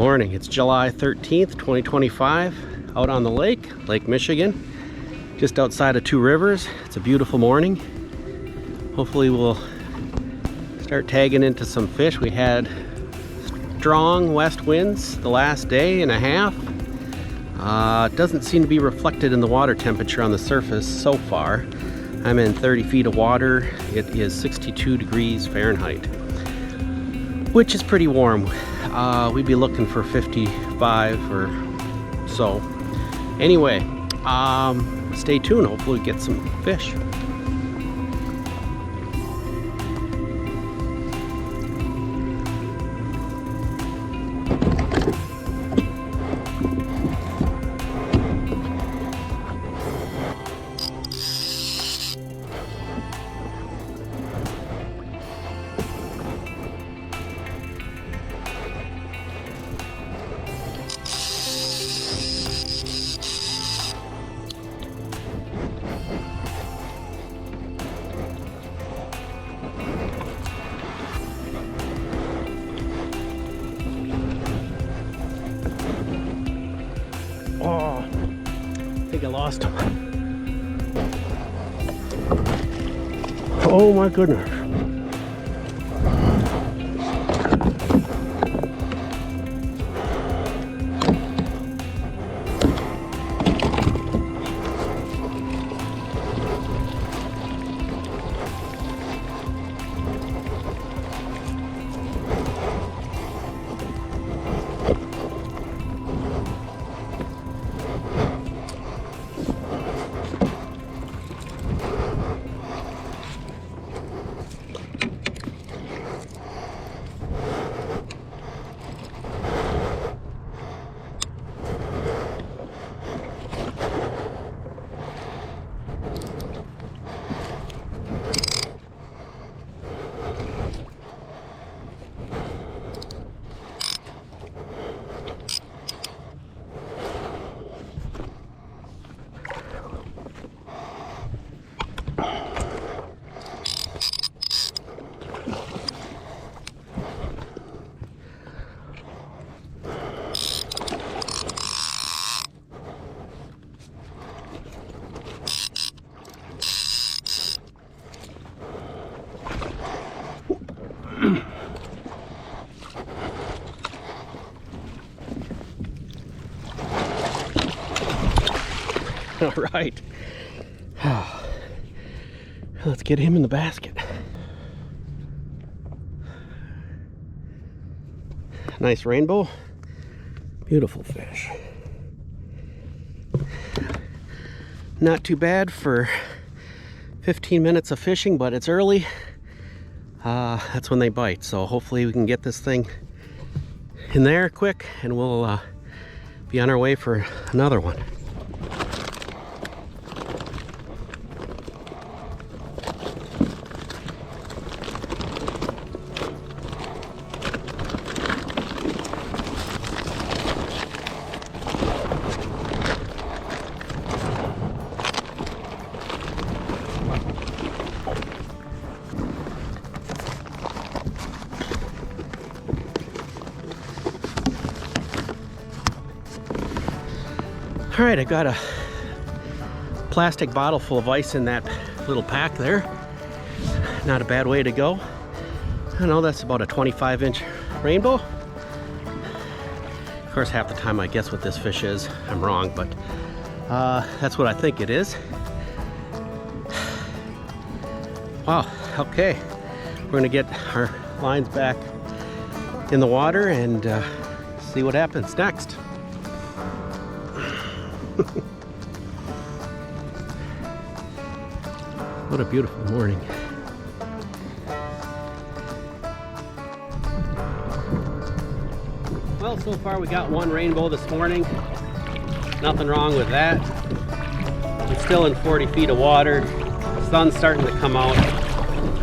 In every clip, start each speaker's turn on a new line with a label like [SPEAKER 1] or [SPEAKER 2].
[SPEAKER 1] Morning, it's July 13th, 2025, out on the lake, Lake Michigan, just outside of Two Rivers. It's a beautiful morning. Hopefully we'll start tagging into some fish. We had strong west winds the last day and a half. It doesn't seem to be reflected in the water temperature on the surface so far. I'm in 30 feet of water. It is 62 degrees Fahrenheit, which is pretty warm. We'd be looking for 55 or so. Anyway, stay tuned. Hopefully we get some fish. Oh, I think I lost him. Oh my goodness. All right, let's get him in the basket. Nice rainbow, beautiful fish. Not too bad for 15 minutes of fishing, but it's early. That's when they bite, so hopefully we can get this thing in there quick and we'll be on our way for another one. All right, I got a plastic bottle full of ice in that little pack there. Not a bad way to go. I know that's about a 25-inch rainbow. Of course, half the time I guess what this fish is. I'm wrong, but that's what I think it is. Wow, okay. We're gonna get our lines back in the water and see what happens next. What a beautiful morning. Well, so far we got one rainbow this morning. Nothing wrong with that. It's still in 40 feet of water. The sun's starting to come out.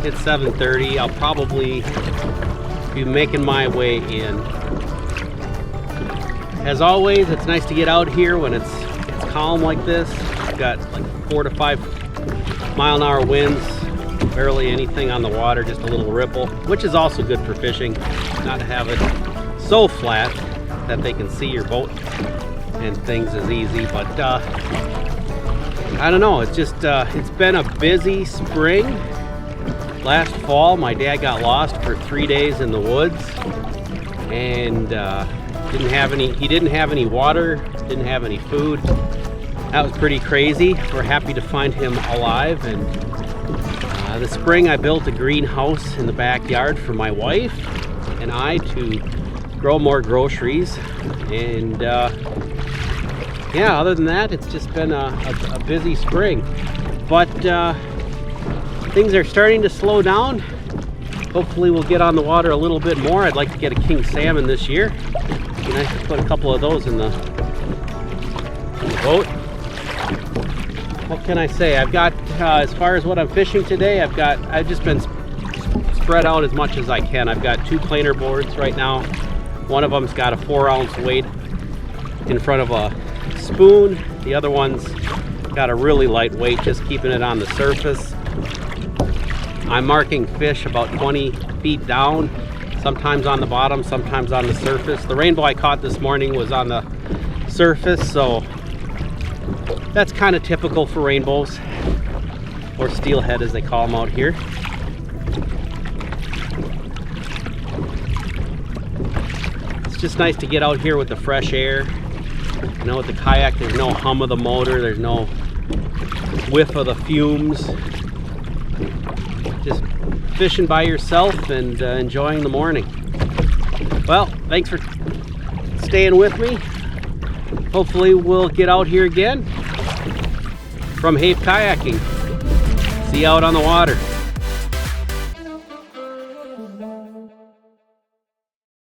[SPEAKER 1] It's 7:30. I'll probably be making my way in. As always, it's nice to get out here when it's calm like this. We've got like 4 to 5 mile-an-hour winds, barely anything on the water, just a little ripple, which is also good for fishing, not to have it so flat. that they can see your boat and things is easy. But I don't know, it's just it's been a busy spring. Last fall my dad got lost for 3 days in the woods, and he didn't have any water, didn't have any food. That was pretty crazy. We're happy to find him alive. And this spring I built a greenhouse in the backyard for my wife and I to grow more groceries. And yeah, other than that, it's just been a busy spring. But things are starting to slow down. Hopefully we'll get on the water a little bit more. I'd like to get a king salmon this year. It'd be nice to put a couple of those in the boat. What can I say? I've got, as far as what I'm fishing today, I've just been spread out as much as I can. I've got 2 planer boards right now. One of them's got a 4-ounce weight in front of a spoon. The other one's got a really light weight, just keeping it on the surface. I'm marking fish about 20 feet down, sometimes on the bottom, sometimes on the surface. The rainbow I caught this morning was on the surface, so that's kind of typical for rainbows, or steelhead as they call them out here. It's just nice to get out here with the fresh air. You know, with the kayak, there's no hum of the motor, there's no whiff of the fumes. Just fishing by yourself and enjoying the morning. Well, thanks for staying with me. Hopefully we'll get out here again from Kayaking. See you out on the water.